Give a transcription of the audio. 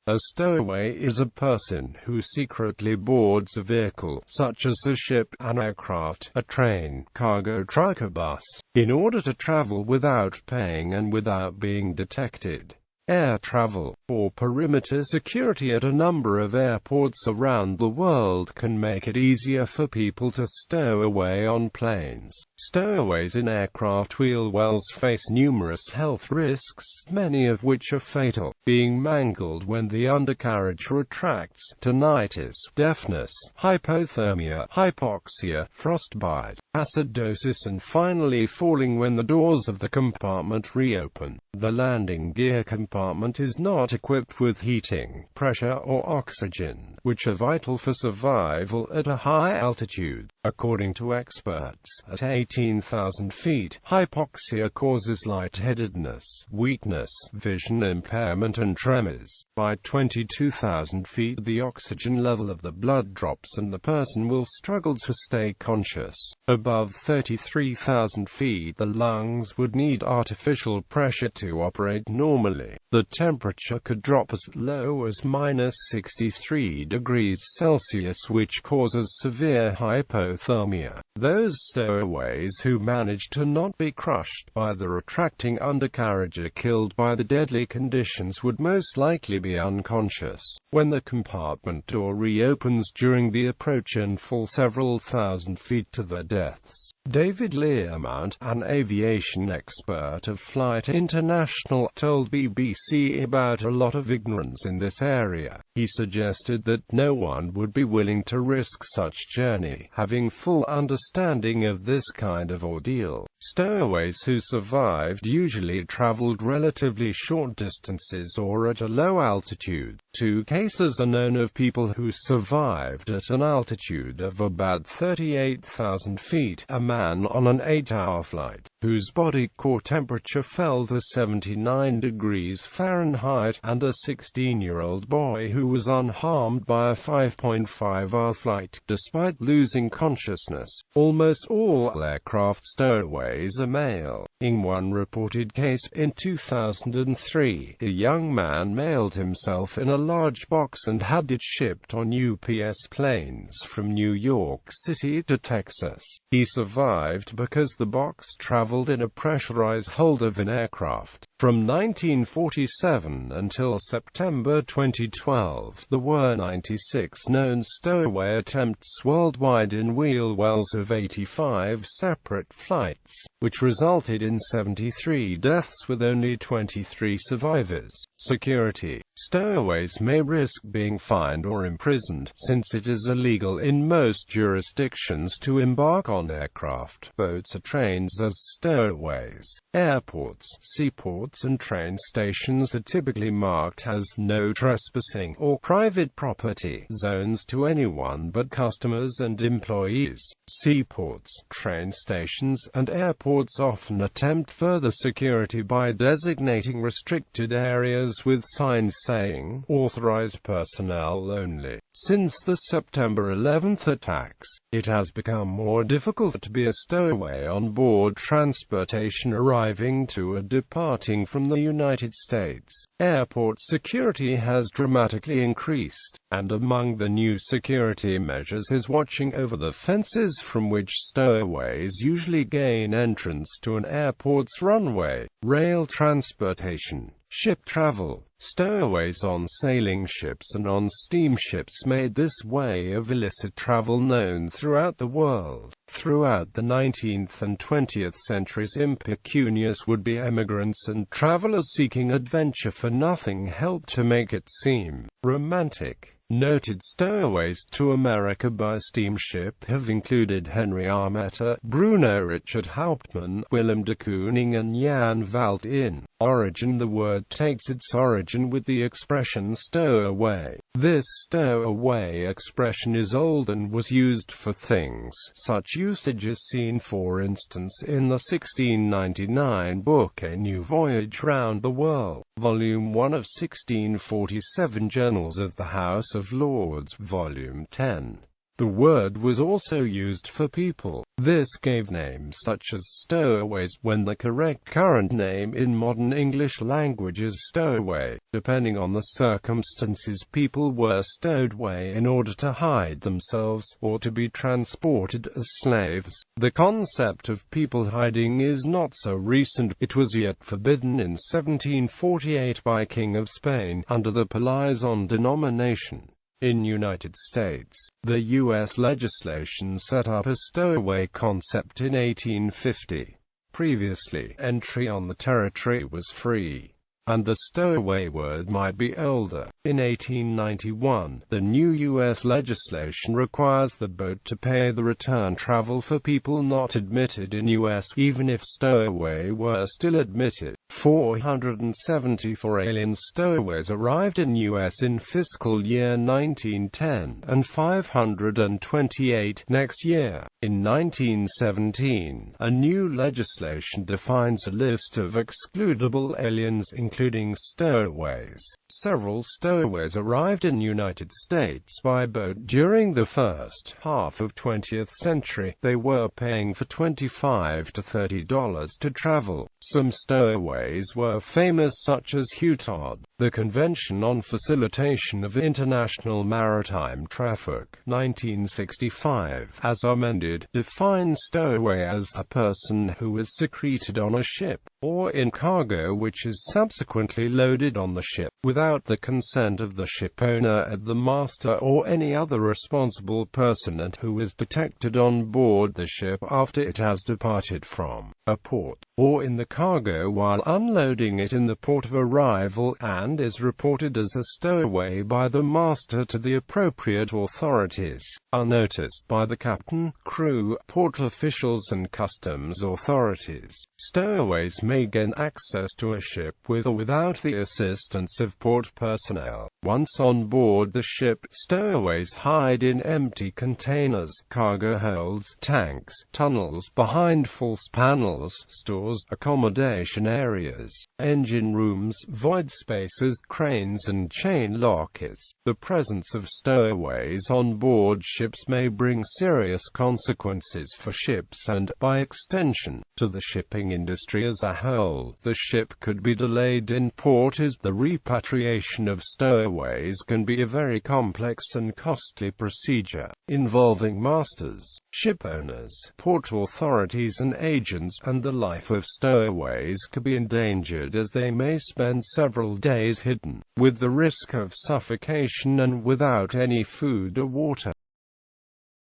A stowaway is a person who secretly boards a vehicle, such as a ship, an aircraft, a train, cargo truck or bus, in order to travel without paying and without being detected. Air travel, or perimeter security at a number of airports around the world can make it easier for people to stow away on planes. Stowaways in aircraft wheel wells face numerous health risks, many of which are fatal: being mangled when the undercarriage retracts, tinnitus, deafness, hypothermia, hypoxia, frostbite, acidosis, and finally falling when the doors of the compartment reopen. The landing gear compartment is not equipped with heating, pressure, or oxygen, which are vital for survival at a high altitude. According to experts, at 18,000 feet, hypoxia causes lightheadedness, weakness, vision impairment, and tremors. By 22,000 feet, the oxygen level of the blood drops and the person will struggle to stay conscious. Above 33,000 feet, the lungs would need artificial pressure to operate normally. The temperature could drop as low as -63 degrees Celsius, which causes severe hypothermia. Those stowaways who manage to not be crushed by the retracting undercarriage or killed by the deadly conditions would most likely be unconscious when the compartment door reopens during the approach and fall several thousand feet to their deaths. David Learmount, an aviation expert of Flight International, told BBC about a lot of ignorance in this area. He suggested that no one would be willing to risk such journey, having full understanding of this kind of ordeal. Stowaways who survived usually traveled relatively short distances or at a low altitude. 2 cases are known of people who survived at an altitude of about 38,000 feet. A man on an 8-hour flight, whose body core temperature fell to 79 degrees Fahrenheit, and a 16-year-old boy who was unharmed by a 5.5-hour flight, despite losing consciousness. Almost all aircraft stowaways are male. In one reported case, in 2003, a young man mailed himself in a large box and had it shipped on UPS planes from New York City to Texas. He survived because the box traveled in a pressurized hold of an aircraft. From 1947 until September 2012, there were 96 known stowaway attempts worldwide in wheel wells of 85 separate flights, which resulted in 73 deaths with only 23 survivors. Security. Stowaways may risk being fined or imprisoned, since it is illegal in most jurisdictions to embark on aircraft, boats or trains as stowaways. Airports, seaports, and train stations are typically marked as no trespassing or private property zones to anyone but customers and employees. Seaports, train stations, and airports often attempt further security by designating restricted areas with signs saying, "Authorized personnel only." Since the September 11th attacks, it has become more difficult to be a stowaway on board transportation arriving to or departing from the United States. Airport security has dramatically increased, and among the new security measures is watching over the fences from which stowaways usually gain entrance to an airport's runway. Rail transportation. Ship travel. Stowaways on sailing ships and on steamships made this way of illicit travel known throughout the world. Throughout the 19th and 20th centuries, impecunious would-be emigrants and travelers seeking adventure for nothing helped to make it seem romantic. Noted stowaways to America by steamship have included Henry Armetta, Bruno Richard Hauptmann, Willem de Kooning, and Jan Valt. In origin, the word takes its origin with the expression stowaway. This stowaway expression is old and was used for things. Such usage is seen, for instance, in the 1699 book A New Voyage Round the World, Volume 1 of 1647 Journals of the House of Lords, Volume 10. The word was also used for people. This gave names such as stowaways, when the correct current name in modern English language is stowaway. Depending on the circumstances, people were stowed away in order to hide themselves, or to be transported as slaves. The concept of people hiding is not so recent. It was yet forbidden in 1748 by King of Spain, under the Palazon denomination. In United States, the U.S. legislation set up a stowaway concept in 1850. Previously, entry on the territory was free, and the stowaway word might be older. In 1891, the new U.S. legislation requires the boat to pay the return travel for people not admitted in U.S., even if stowaway were still admitted. 474 alien stowaways arrived in U.S. in fiscal year 1910, and 528 next year. In 1917, a new legislation defines a list of excludable aliens, including stowaways. Several stowaways arrived in United States by boat during the first half of 20th century. They were paying for $25 to $30 to travel. Some stowaways were famous, such as Hugh Todd. The Convention on Facilitation of International Maritime Traffic, 1965, as amended, defines stowaway as a person who is secreted on a ship, or in cargo which is subsequently loaded on the ship, without the consent of the ship owner, the master, or any other responsible person, and who is detected on board the ship after it has departed from a port, or in the cargo while unloading it in the port of arrival, and is reported as a stowaway by the master to the appropriate authorities, unnoticed by the captain, crew, port officials, and customs authorities. Stowaways may gain access to a ship with or without the assistance of port personnel. Once on board the ship, stowaways hide in empty containers, cargo holds, tanks, tunnels, behind false panels, stores, accommodation areas, engine rooms, void spaces, cranes, and chain lockers. The presence of stowaways on board ships may bring serious consequences for ships and, by extension, to the shipping industry as a whole. The ship could be delayed in port. The repatriation of stowaways can be a very complex and costly procedure, involving masters, ship owners, port authorities, and agents, and the life of stowaways could be endangered as they may spend several days hidden, with the risk of suffocation and without any food or water.